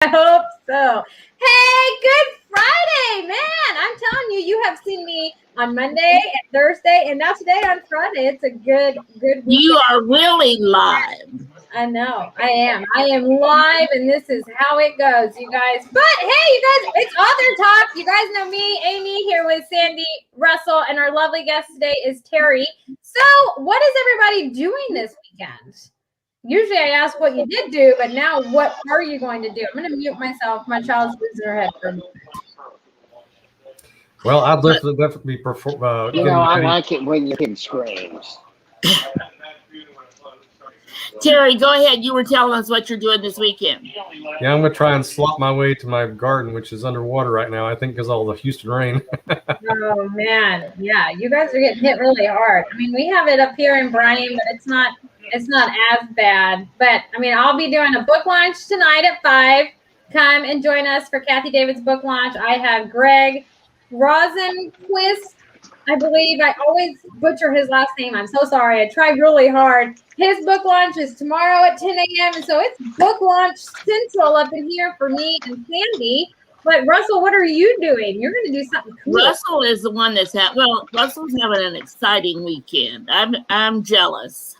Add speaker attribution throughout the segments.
Speaker 1: I hope so. Hey, good Friday, man. I'm telling you, you have seen me on Monday and Thursday, and now today on Friday. It's a good weekend.
Speaker 2: You are really live.
Speaker 1: I know. I am. I am live, and this is how it goes, you guys. But hey, you guys, it's author talk. You guys know me, Amy, here with Sandy, Russell, and our lovely guest today is Terry. So, what is everybody doing this weekend? Usually I ask what you did do, but now what are you going to do? I'm going to mute myself. My child's losing her head for a moment.
Speaker 3: Well, I'll definitely prefer.
Speaker 4: I like it when your kid screams.
Speaker 2: Terry, go ahead. You were telling us what you're doing this weekend.
Speaker 3: Yeah, I'm going to try and slop my way to my garden, which is underwater right now, I think because of all the Houston rain.
Speaker 1: Oh, man. Yeah, you guys are getting hit really hard. I mean, we have it up here in Bryan, but it's not as bad. But, I mean, I'll be doing a book launch tonight at 5. Come and join us for Kathy David's book launch. I have Greg Rosenquist. I believe I always butcher his last name. I'm so sorry. I tried really hard. His book launch is tomorrow at 10 a.m. And so it's book launch central up in here for me and Sandy. But Russell, what are you doing? You're going to do something cool.
Speaker 2: Russell is the one that's Russell's having an exciting weekend. I'm jealous.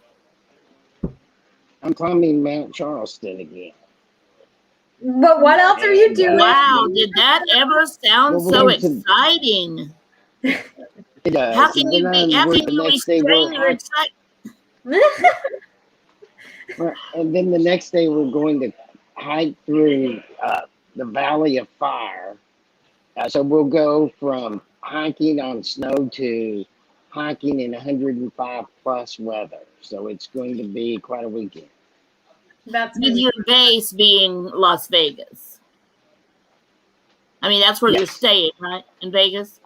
Speaker 4: I'm climbing Mount Charleston again.
Speaker 1: But what else are you doing?
Speaker 2: Wow, did that ever sound so exciting?
Speaker 4: It does.
Speaker 2: How can you restrain your excitement?
Speaker 4: And then the next day we're going to hike through the Valley of Fire. So we'll go from hiking on snow to hiking in 105 plus weather. So it's going to be quite a weekend.
Speaker 2: With your base being Las Vegas. I mean, that's where you're staying, right? In Vegas?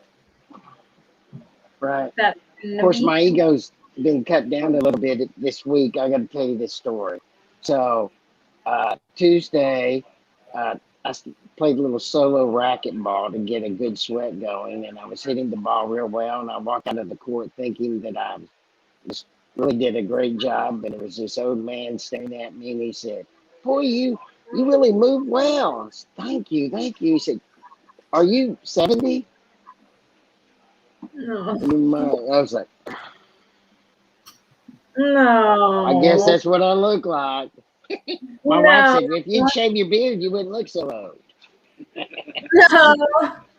Speaker 4: Right. Of course, my ego's been cut down a little bit this week. I got to tell you this story. So Tuesday, I played a little solo racquetball to get a good sweat going, and I was hitting the ball real well. And I walked out of the court thinking that I was really did a great job, but it was this old man staring at me, and he said, "Boy, you really moved well." I said, Thank you. He said, "Are you 70?"
Speaker 1: No.
Speaker 4: I was like,
Speaker 1: no.
Speaker 4: I guess that's what I look like. My wife said, if you'd shave your beard, you wouldn't look so old.
Speaker 1: No.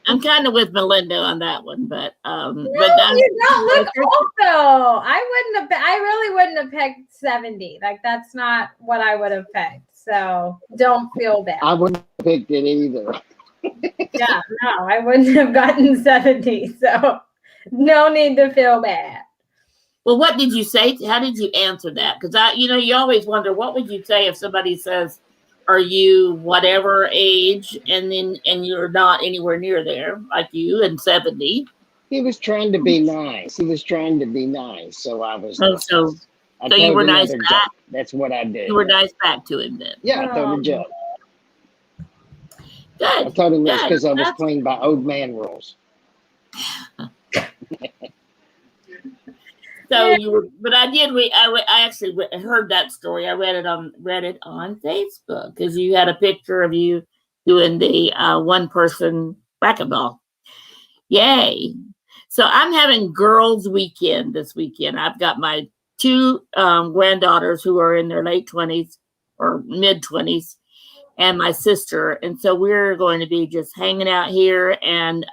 Speaker 2: I'm kind of with Melinda on that one, but
Speaker 1: you don't look old though. I really wouldn't have pegged 70. Like that's not what I would have pegged. So don't feel bad.
Speaker 4: I wouldn't have picked it either.
Speaker 1: Yeah, no, I wouldn't have gotten 70. So no need to feel bad.
Speaker 2: Well, what did you say? How did you answer that? Because you always wonder, what would you say if somebody says, "Are you whatever age?" and you're not anywhere near there, like you and 70.
Speaker 4: He was trying to be nice. So I was.
Speaker 2: So you were nice back.
Speaker 4: Joke. That's what I did.
Speaker 2: You were nice back to him then.
Speaker 4: Yeah, I told a joke.
Speaker 2: Good.
Speaker 4: I told him that's because I was playing by old man rules.
Speaker 2: So you were, but I did. I actually heard that story. I read it on Facebook because you had a picture of you doing the one-person racquetball. Yay! So I'm having girls' weekend this weekend. I've got my 2 granddaughters who are in their late 20s or mid 20s, and my sister, and so we're going to be just hanging out here. And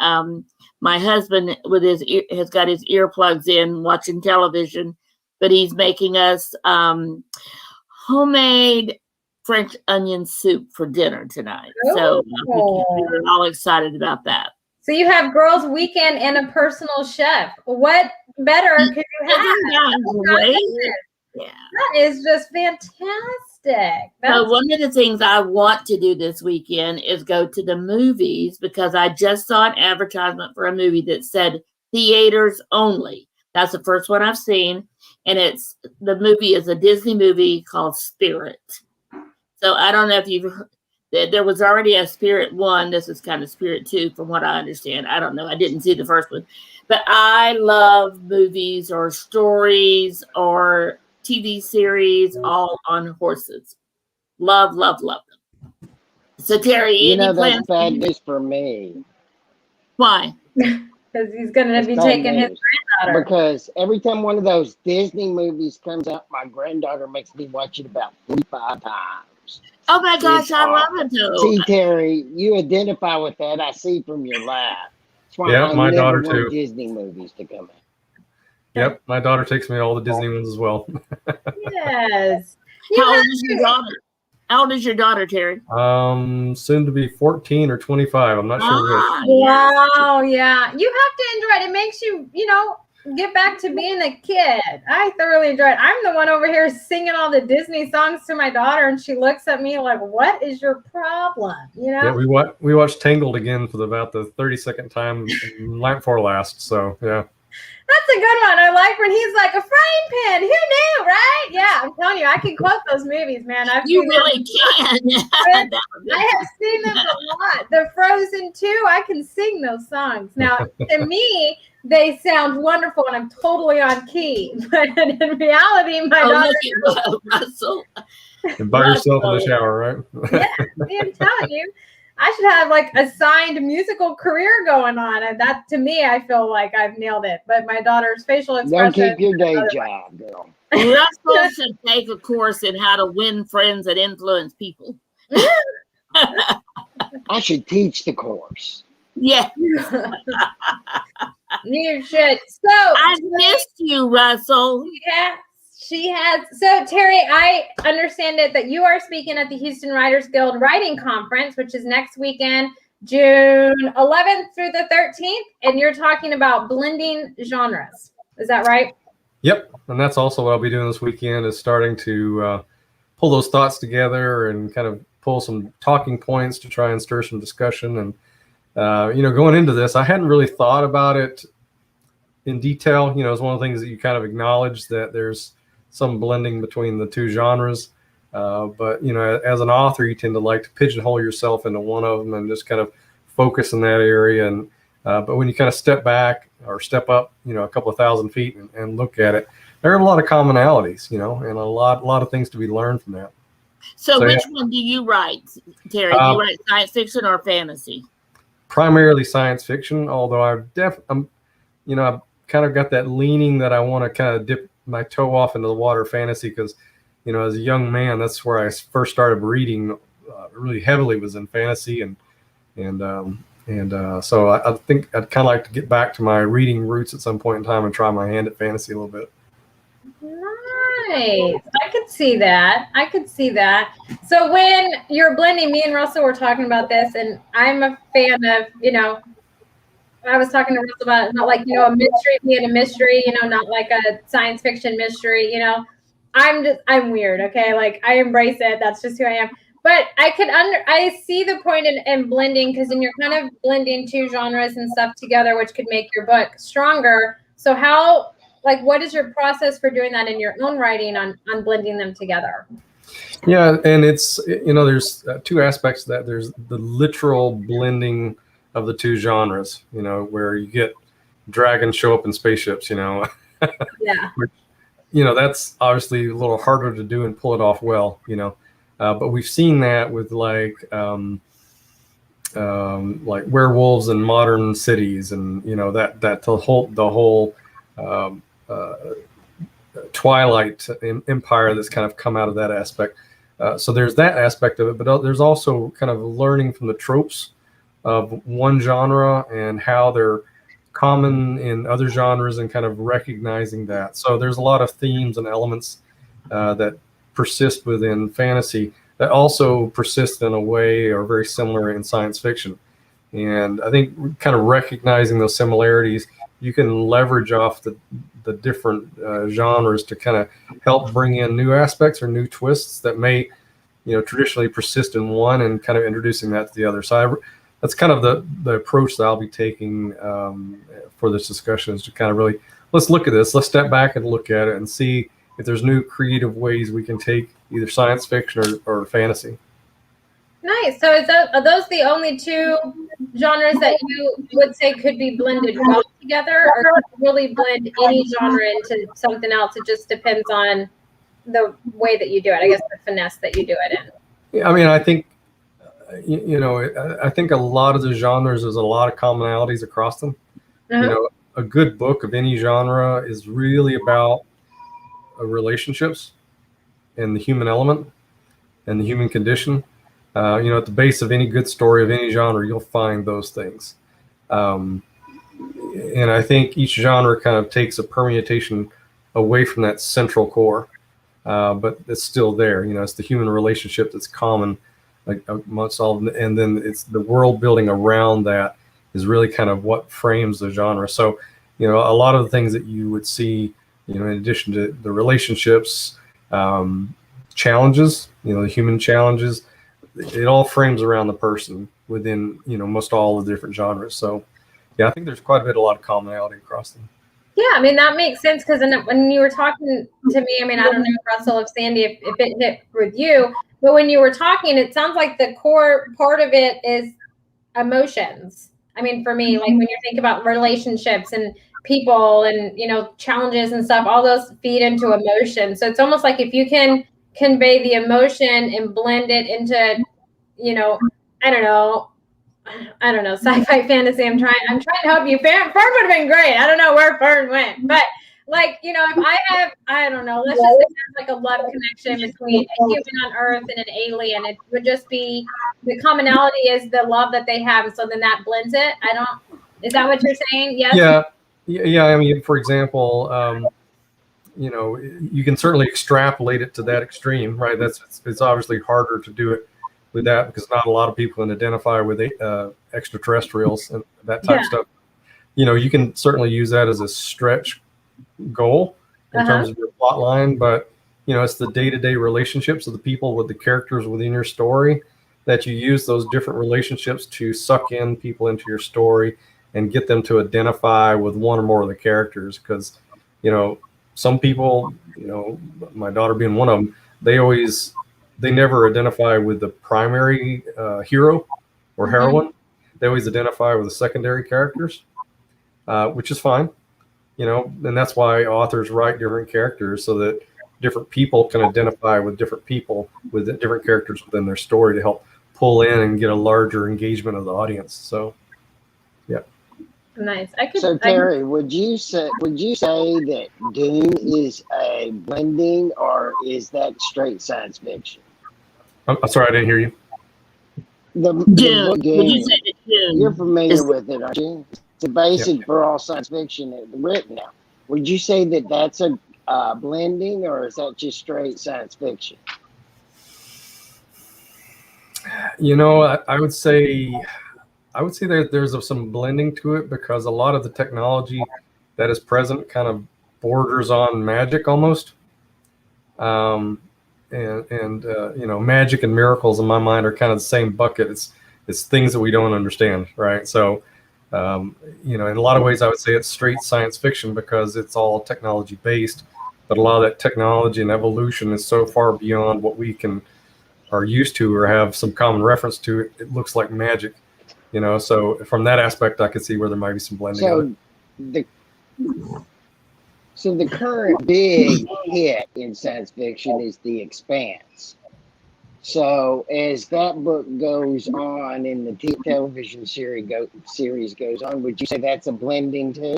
Speaker 2: my husband has got his earplugs in, watching television, but he's making us homemade French onion soup for dinner tonight. So we're all excited about that.
Speaker 1: So you have girls' weekend and a personal chef. What better could you have?
Speaker 2: Yeah,
Speaker 1: that is just fantastic.
Speaker 2: So one of the things I want to do this weekend is go to the movies, because I just saw an advertisement for a movie that said theaters only. That's the first one I've seen, and the movie is a Disney movie called Spirit. So I don't know if you've heard, there was already a Spirit 1. This is kind of Spirit 2 from what I understand. I don't know. I didn't see the first one, but I love movies or stories or TV series all on horses. Love them. So Terry,
Speaker 4: You
Speaker 2: any
Speaker 4: know, that's
Speaker 2: plans?
Speaker 4: bad news for me.
Speaker 2: Why?
Speaker 1: Because he's going to
Speaker 4: It's
Speaker 1: be
Speaker 4: bad
Speaker 1: taking his
Speaker 4: news.
Speaker 1: granddaughter.
Speaker 4: Because every time one of those Disney movies comes out, my granddaughter makes me watch it about 45 times.
Speaker 2: Oh my gosh,
Speaker 4: It's
Speaker 2: I love
Speaker 4: awful.
Speaker 2: it though.
Speaker 4: See, Terry, you identify with that. I see from your laugh. That's why
Speaker 3: Yeah,
Speaker 4: I
Speaker 3: my
Speaker 4: never
Speaker 3: daughter
Speaker 4: want
Speaker 3: too.
Speaker 4: Disney movies to come out.
Speaker 3: Yep, my daughter takes me to all the Disney ones as well.
Speaker 1: Yes.
Speaker 2: How old is your daughter? How old is your daughter, Terry?
Speaker 3: Soon to be 14 or 25. I'm not sure which.
Speaker 2: Ah, yes.
Speaker 1: Wow, yeah. You have to enjoy it. It makes you, get back to being a kid. I thoroughly enjoy it. I'm the one over here singing all the Disney songs to my daughter, and she looks at me like, what is your problem?
Speaker 3: Yeah, we watched Tangled again for about the 32nd time night before last. So yeah.
Speaker 1: That's a good one. I like when he's like, a frying pan. Who knew, right? Yeah, I'm telling you, I can quote those movies, man.
Speaker 2: You really can.
Speaker 1: I have seen them a lot. The Frozen 2, I can sing those songs. Now, to me, they sound wonderful and I'm totally on key. But in reality, my daughter.
Speaker 2: Russell.
Speaker 3: And by yourself in the shower, right?
Speaker 1: Yeah, I'm telling you. I should have like a signed musical career going on. And that, to me, I feel like I've nailed it. But my daughter's facial expression.
Speaker 4: Don't keep your day job, girl.
Speaker 2: Russell should take a course in how to win friends and influence people.
Speaker 4: I should teach the course.
Speaker 2: Yeah.
Speaker 1: You should. So
Speaker 2: I missed you, Russell.
Speaker 1: Yeah, she has. So Terry, I understand it that you are speaking at the Houston Writers Guild Writing Conference, which is next weekend, June 11th through the 13th, and you're talking about blending genres. Is that right?
Speaker 3: Yep, and that's also what I'll be doing this weekend is starting to pull those thoughts together and kind of pull some talking points to try and stir some discussion. And going into this, I hadn't really thought about it in detail. It's one of the things that you kind of acknowledge that there's some blending between the two genres. But as an author, you tend to like to pigeonhole yourself into one of them and just kind of focus in that area. And but when you kind of step back or step up, a couple of thousand feet and look at it, there are a lot of commonalities, and a lot of things to be learned from that.
Speaker 2: So which one do you write, Terry? Do you write science fiction or fantasy?
Speaker 3: Primarily science fiction, although I've kind of got that leaning that I want to kind of dip my toe off into the water of fantasy because, as a young man, that's where I first started reading really heavily was in fantasy. So I think I'd kind of like to get back to my reading roots at some point in time and try my hand at fantasy a little bit.
Speaker 1: Nice. I could see that. So when you're blending, me and Russell were talking about this, and I'm a fan of, I was talking to Russell about not like, a mystery being a mystery, not like a science fiction mystery, I'm weird. Okay. Like I embrace it. That's just who I am. But I see the point in blending because then you're kind of blending two genres and stuff together, which could make your book stronger. So what is your process for doing that in your own writing on blending them together?
Speaker 3: Yeah. And it's, there's two aspects to that. There's the literal blending of the two genres, where you get dragons show up in spaceships, Yeah.
Speaker 1: Which,
Speaker 3: that's obviously a little harder to do and pull it off well, but we've seen that with like werewolves in modern cities, and that the whole Twilight empire that's kind of come out of that aspect. So there's that aspect of it, but there's also kind of learning from the tropes of one genre and how they're common in other genres and kind of recognizing that. So there's a lot of themes and elements that persist within fantasy that also persist in a way or very similar in science fiction. And I think kind of recognizing those similarities, you can leverage off the different genres to kind of help bring in new aspects or new twists that may, traditionally persist in one and kind of introducing that to the other. So that's kind of the approach that I'll be taking for this discussion is to kind of really, let's look at this. Let's step back and look at it and see if there's new creative ways we can take either science fiction or fantasy.
Speaker 1: Nice. So are those the only two genres that you would say could be blended well together, or could you really blend any genre into something else? It just depends on the way that you do it. I guess the finesse that you do it in.
Speaker 3: Yeah, I mean, I think you know, I think a lot of the genres, there's a lot of commonalities across them. You know, a good book of any genre is really about relationships and the human element and the human condition. You know, at the base of any good story of any genre, you'll find those things. And I think each genre kind of takes a permutation away from that central core, but it's still there. You know, it's the human relationship that's common amongst all of them, and then it's the world building around that is really kind of what frames the genre. So, you know, a lot of the things that you would see, you know, in addition to the relationships, challenges, you know, the human challenges, it all frames around the person within, you know, most all of the different genres. So, yeah, I think there's quite a lot of commonality across them.
Speaker 1: Yeah, I mean, that makes sense because when you were talking to me, I mean, I don't know, Russell, if Sandy, if it hit with you, but when you were talking, it sounds like the core part of it is emotions. I mean, for me, like when you think about relationships and people and, you know, challenges and stuff, all those feed into emotion. So it's almost like if you can convey the emotion and blend it into, you know, I don't know, sci-fi fantasy. I'm trying to help you. Fern would have been great. I don't know where Fern went, but like, you know, if I don't know, let's just say there's like a love connection between a human on Earth and an alien, it would just be the commonality is the love that they have. So then that blends it. Is that what you're saying? Yes.
Speaker 3: Yeah. I mean, for example, you know, you can certainly extrapolate it to that extreme, right? It's obviously harder to do it with that because not a lot of people can identify with extraterrestrials and that type of stuff. You know, you can certainly use that as a stretch goal in terms of your plot line, but you know, it's the day-to-day relationships of the people with the characters within your story that you use those different relationships to suck in people into your story and get them to identify with one or more of the characters. Because, you know, some people, you know, my daughter being one of them, they never identify with the primary hero or heroine. They always identify with the secondary characters, which is fine, you know, and that's why authors write different characters so that different people can identify with different people with different characters within their story to help pull in and get a larger engagement of the audience. So, yeah.
Speaker 1: Nice.
Speaker 4: So Terry, would you say that Dune is a blending, or is that straight science fiction?
Speaker 3: I'm sorry, I didn't hear you.
Speaker 4: The book Dune, you're familiar with it, aren't you? It's a basic for all science fiction written now. Would you say that that's a blending, or is that just straight science fiction?
Speaker 3: You know, I would say that there's some blending to it because a lot of the technology that is present kind of borders on magic almost. And you know, magic and miracles in my mind are kind of the same bucket. It's things that we don't understand, right? So, you know, in a lot of ways, I would say it's straight science fiction because it's all technology based. But a lot of that technology and evolution is so far beyond what we are used to or have some common reference to. It looks like magic, you know. So from that aspect, I could see where there might be some blending.
Speaker 4: So the current big hit in science fiction is The Expanse. So as that book goes on and the television series goes on, would you say that's a blending too?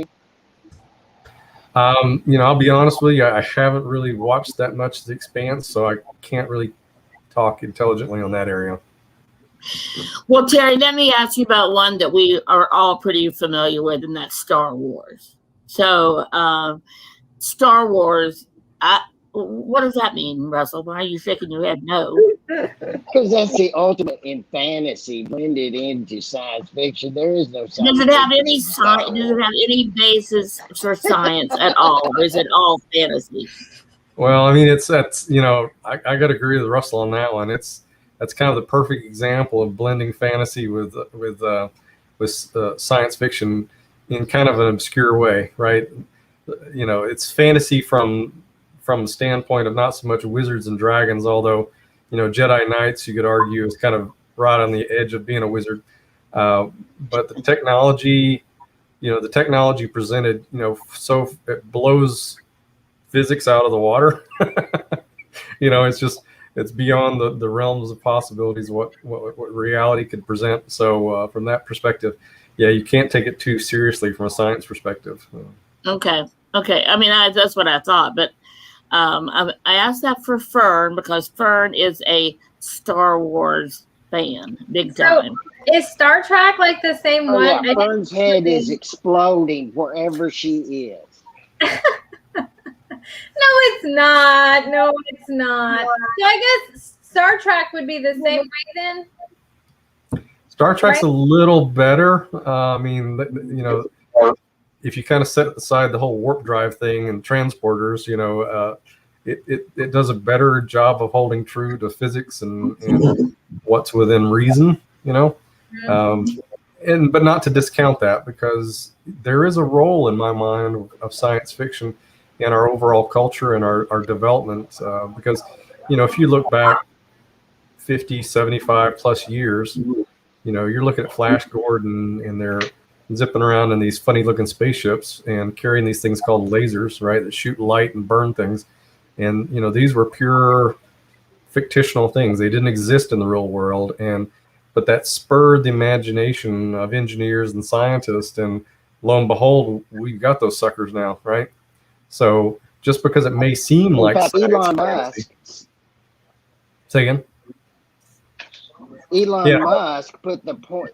Speaker 3: You know, I'll be honest with you, I haven't really watched that much of The Expanse, so I can't really talk intelligently on that area.
Speaker 2: Well, Terry, let me ask you about one that we are all pretty familiar with, and that's Star Wars. So, Star Wars, what does that mean, Russell? Why are you shaking your head no?
Speaker 4: Because that's the ultimate in fantasy blended into science fiction. There is no science.
Speaker 2: Does it have any science? Does it have any basis for science at all? Or is it all fantasy?
Speaker 3: Well, I mean, that's you know, I got to agree with Russell on that one. That's kind of the perfect example of blending fantasy with science fiction in kind of an obscure way, right? You know, it's fantasy from the standpoint of not so much wizards and dragons, although, you know, Jedi Knights, you could argue, is kind of right on the edge of being a wizard. But the technology presented, you know, so it blows physics out of the water. You know, it's just, it's beyond the realms of possibilities of what reality could present. So from that perspective, yeah, you can't take it too seriously from a science perspective.
Speaker 2: Okay. Okay. I mean, that's what I thought, but I asked that for Fern because Fern is a Star Wars fan, big
Speaker 1: So
Speaker 2: time.
Speaker 1: is Star Trek like the same
Speaker 4: Oh
Speaker 1: one?
Speaker 4: yeah,
Speaker 1: I think
Speaker 4: Fern's head is exploding wherever she is.
Speaker 1: No, it's not. No, it's not. So I guess Star Trek would be the same way then,
Speaker 3: Star Trek's
Speaker 1: right?
Speaker 3: a little better. I mean, you know, if you kind of set aside the whole warp drive thing and transporters, you know, it does a better job of holding true to physics and what's within reason, you know. But not to discount that, because there is a role in my mind of science fiction in our overall culture and our development. Because, you know, if you look back 50, 75 plus years, you know, you're looking at Flash Gordon and they're zipping around in these funny looking spaceships and carrying these things called lasers, right, that shoot light and burn things. And, you know, these were pure fictional things. They didn't exist in the real world. But that spurred the imagination of engineers and scientists. And lo and behold, we've got those suckers now, right? So just because it may seem
Speaker 4: In
Speaker 3: like
Speaker 4: fact,
Speaker 3: science
Speaker 4: Elon
Speaker 3: fantasy.
Speaker 4: Musk,
Speaker 3: Say again?
Speaker 4: Elon Musk put the point,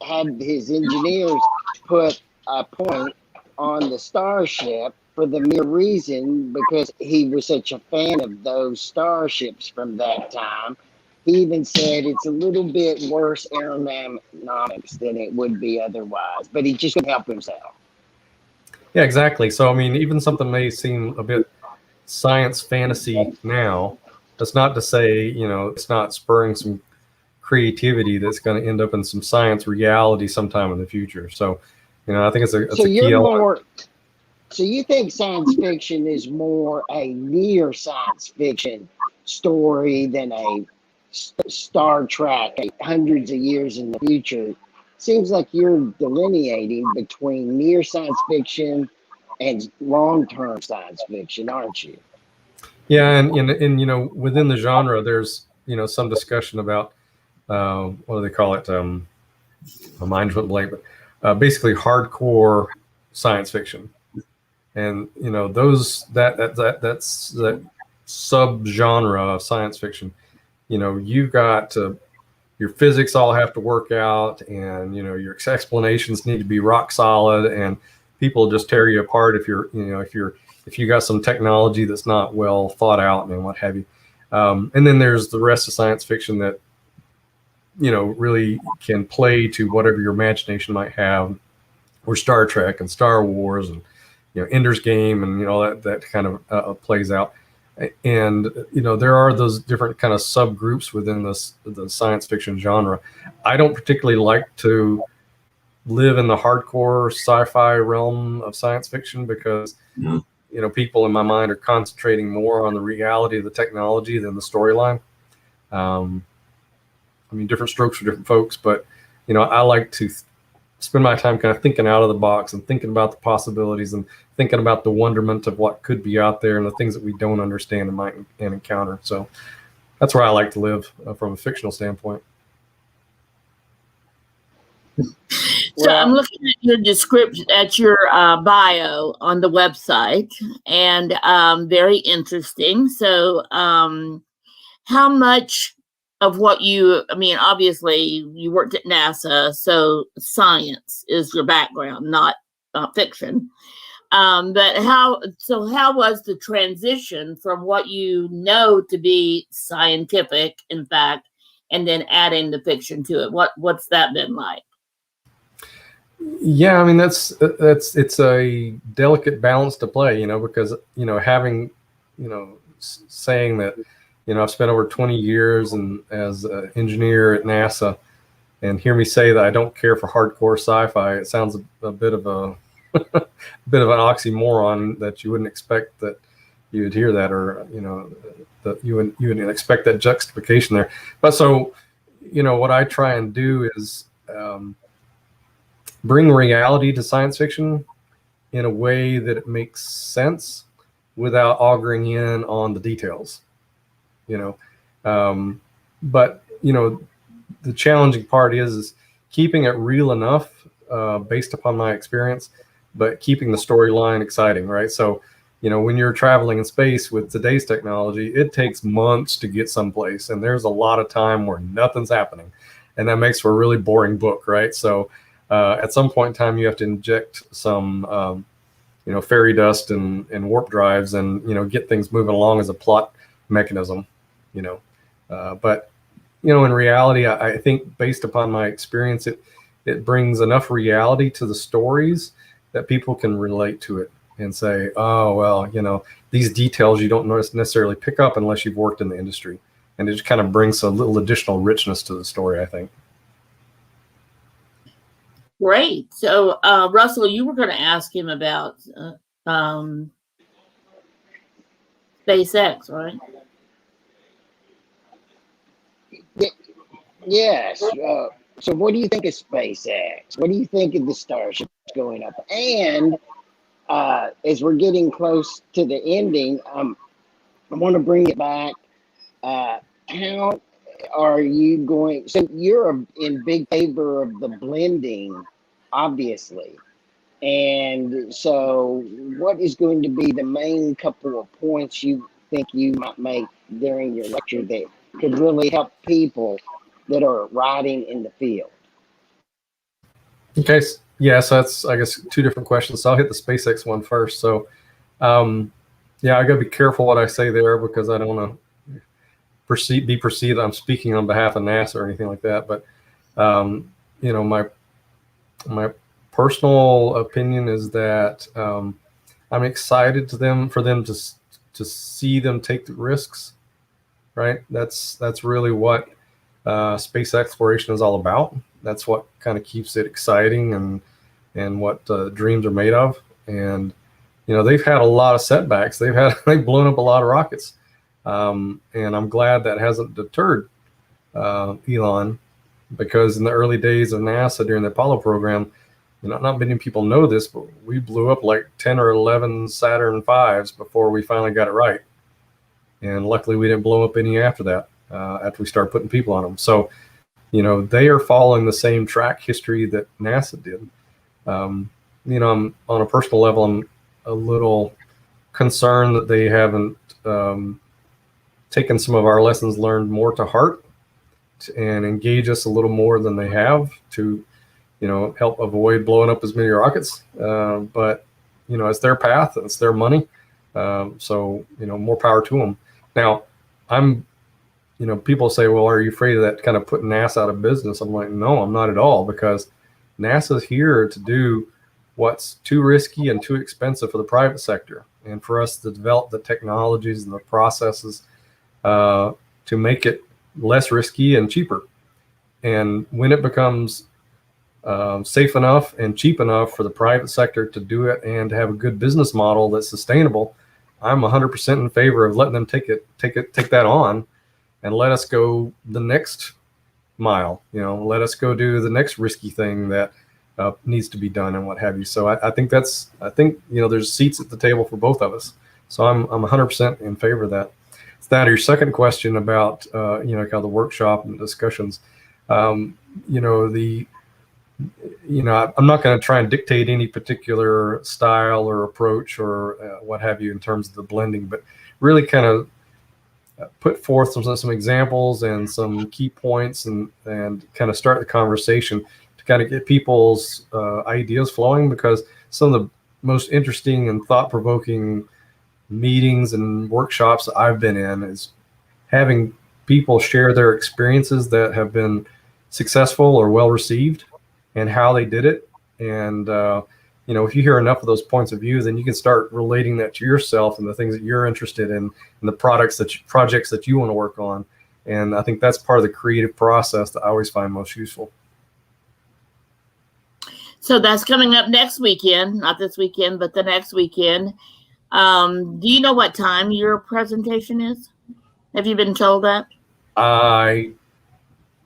Speaker 4: had his engineers put a point on the Starship for the mere reason because he was such a fan of those starships from that time. He even said it's a little bit worse aerodynamics than it would be otherwise, but he just couldn't help himself.
Speaker 3: Yeah, exactly. So, I mean, even something may seem a bit science fantasy now, that's not to say, you know, it's not spurring some creativity that's going to end up in some science reality sometime in the future. So, you know, I think it's a
Speaker 4: So
Speaker 3: key
Speaker 4: you're
Speaker 3: element.
Speaker 4: more. So you think science fiction is more a near science fiction story than a Star Trek, hundreds of years in the future? Seems like you're delineating between near science fiction and long-term science fiction, aren't you?
Speaker 3: Yeah, and you know, within the genre, there's, you know, some discussion about what do they call it? My mind's went blank, but basically hardcore science fiction. And you know, those that's that subgenre of science fiction. You know, you've got your physics all have to work out, and you know, your explanations need to be rock solid, and people just tear you apart if you're, you know, if you got some technology that's not well thought out and what have you. And then there's the rest of science fiction that, you know, really can play to whatever your imagination might have, or Star Trek and Star Wars and, you know, Ender's Game and, you know, that kind of plays out. And, you know, there are those different kind of subgroups within the science fiction genre. I don't particularly like to live in the hardcore sci-fi realm of science fiction because, you know, people in my mind are concentrating more on the reality of the technology than the storyline. I mean, different strokes for different folks, but, you know, I like to spend my time kind of thinking out of the box and thinking about the possibilities and thinking about the wonderment of what could be out there and the things that we don't understand and might encounter. So that's where I like to live from a fictional standpoint.
Speaker 2: So I'm looking at your description, at your bio on the website, and very interesting. So how much of what I mean, obviously you worked at NASA, so science is your background, not fiction. But how was the transition from what you know to be scientific, in fact, and then adding the fiction to it? What's that been like?
Speaker 3: Yeah, I mean, it's a delicate balance to play, you know, because, you know, having, you know, saying that, you know, I've spent over 20 years as an engineer at NASA, and hear me say that I don't care for hardcore sci-fi. It sounds a bit of a bit of an oxymoron that you wouldn't expect that you would hear that, or, you know, that you wouldn't expect that juxtaposition there. But so, you know, what I try and do is bring reality to science fiction in a way that it makes sense without auguring in on the details, you know. But the challenging part is keeping it real enough based upon my experience, but keeping the storyline exciting, right? So, when you're traveling in space with today's technology, it takes months to get someplace, and there's a lot of time where nothing's happening, and that makes for a really boring book, right? So, at some point in time, you have to inject some, fairy dust and warp drives, and get things moving along as a plot mechanism, but in reality, I think based upon my experience, it brings enough reality to the stories that people can relate to it and say, oh, well, these details you don't necessarily pick up unless you've worked in the industry. And it just kind of brings a little additional richness to the story, I think.
Speaker 2: Great. So, Russell, you were going to ask him about SpaceX, right?
Speaker 4: Yes. So what do you think of SpaceX? What do you think of the Starships going up? And as we're getting close to the ending, I want to bring it back. How are you going? So you're in big favor of the blending, obviously. And so what is going to be the main couple of points you think you might make during your lecture that could really help people that are riding in the field?
Speaker 3: Okay. Yeah. So that's, I guess, two different questions. So I'll hit the SpaceX one first. So, yeah, I got to be careful what I say there because I don't want to be perceived that I'm speaking on behalf of NASA or anything like that. But, my personal opinion is that I'm excited for them to see them take the risks, right? That's really what space exploration is all about. That's what kind of keeps it exciting and what dreams are made of. And they've had a lot of setbacks. They've blown up a lot of rockets, and I'm glad that hasn't deterred Elon, because in the early days of NASA during the Apollo program, not many people know this, but we blew up like 10 or 11 Saturn V's before we finally got it right. And luckily we didn't blow up any after that, after we started putting people on them. So, they are following the same track history that NASA did. I'm on a personal level, I'm a little concerned that they haven't taken some of our lessons learned more to heart and engage us a little more than they have to, help avoid blowing up as many rockets. But, it's their path, it's their money. So, more power to them. Now, people say, well, are you afraid of that kind of putting NASA out of business? I'm like, no, I'm not at all, because NASA's here to do what's too risky and too expensive for the private sector, and for us to develop the technologies and the processes to make it less risky and cheaper. And when it becomes safe enough and cheap enough for the private sector to do it and to have a good business model that's sustainable, I'm 100% in favor of letting them take that on and let us go the next mile. Let us go do the next risky thing that needs to be done and what have you. So I think there's seats at the table for both of us. So I'm 100% in favor of that. So now to your second question about kind of the workshop and the discussions. I'm not going to try and dictate any particular style or approach or what have you in terms of the blending, but really kind of put forth some examples and some key points and kind of start the conversation to kind of get people's ideas flowing, because some of the most interesting and thought-provoking meetings and workshops that I've been in is having people share their experiences that have been successful or well received and how they did it. And if you hear enough of those points of view, then you can start relating that to yourself and the things that you're interested in and the projects that you want to work on. And I think that's part of the creative process that I always find most useful.
Speaker 2: So that's coming up next weekend, not this weekend, but the next weekend. Do you know what time your presentation is? Have you been told that?
Speaker 3: I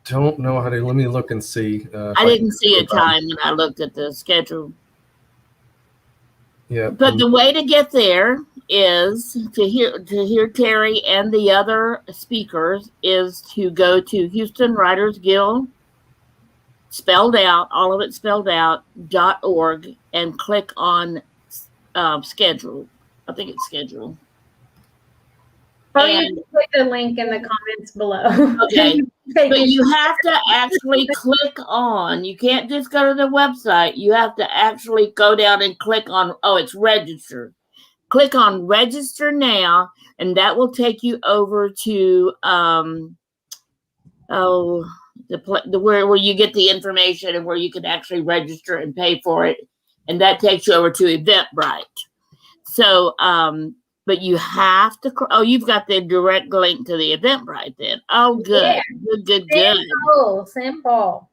Speaker 3: don't know how to, let me look and see.
Speaker 2: I didn't see a time when I looked at the schedule.
Speaker 3: Yeah.
Speaker 2: But the way to get there is to hear Terry and the other speakers is to go to Houston Writers Guild, spelled out, all of it spelled out, .org, and click on schedule. I think it's schedule.
Speaker 1: Or you can click the link in the comments below.
Speaker 2: Okay. But you have to actually click on, you can't just go to the website. You have to actually go down and click on, it's registered. Click on register now, and that will take you over to where you get the information and where you can actually register and pay for it. And that takes you over to Eventbrite. So, but you have to, you've got the direct link to the Eventbrite then. Oh, good, good.
Speaker 1: Simple.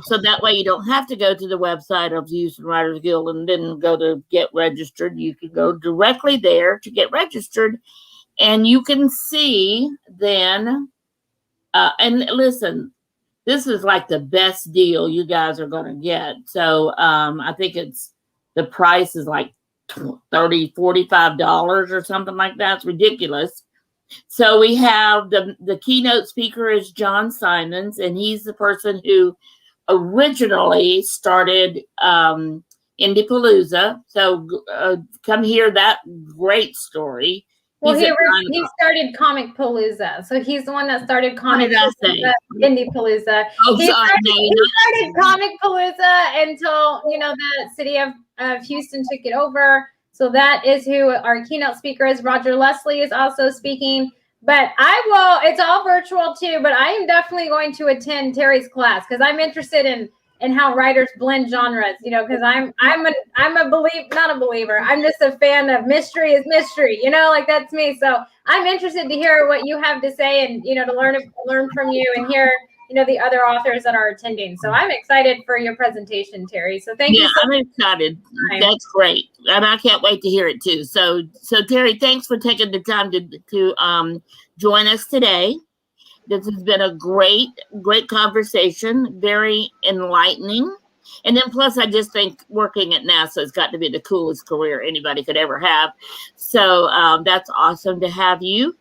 Speaker 2: So that way you don't have to go to the website of the Houston Writers Guild and then go to get registered. You can go directly there to get registered, and you can see then, and listen, this is like the best deal you guys are going to get. So I think the price is like $30, $45 or something like that. It's ridiculous. So we have the keynote speaker is John Simons, and he's the person who originally started Indiepalooza. So come hear that great story.
Speaker 1: Well, he started Comic Palooza. So he's the one that started Comic Palooza, Indiepalooza. He started Comic Palooza until, the city of Houston took it over. So that is who our keynote speaker is. Roger Leslie is also speaking. But it's all virtual too, but I am definitely going to attend Terry's class because I'm interested in how writers blend genres, because I'm not a believer. I'm just a fan of mystery is mystery, like that's me. So I'm interested to hear what you have to say and, to learn from you and hear, the other authors that are attending. So I'm excited for your presentation, Terry. So thank you.
Speaker 2: Yeah, I'm excited. That's great. And I can't wait to hear it too. So Terry, thanks for taking the time to join us today. This has been a great conversation, very enlightening. And then plus, I just think working at NASA has got to be the coolest career anybody could ever have. So that's awesome to have you.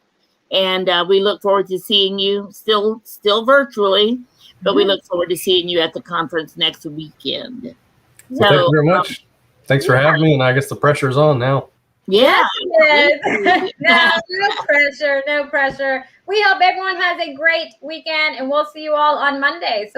Speaker 2: And we look forward to seeing you still virtually, but we look forward to seeing you at the conference next weekend.
Speaker 3: Well, thank you very much. Thanks for having me. And I guess the pressure's on now.
Speaker 2: Yeah.
Speaker 1: No pressure. We hope everyone has a great weekend, and we'll see you all on Monday. So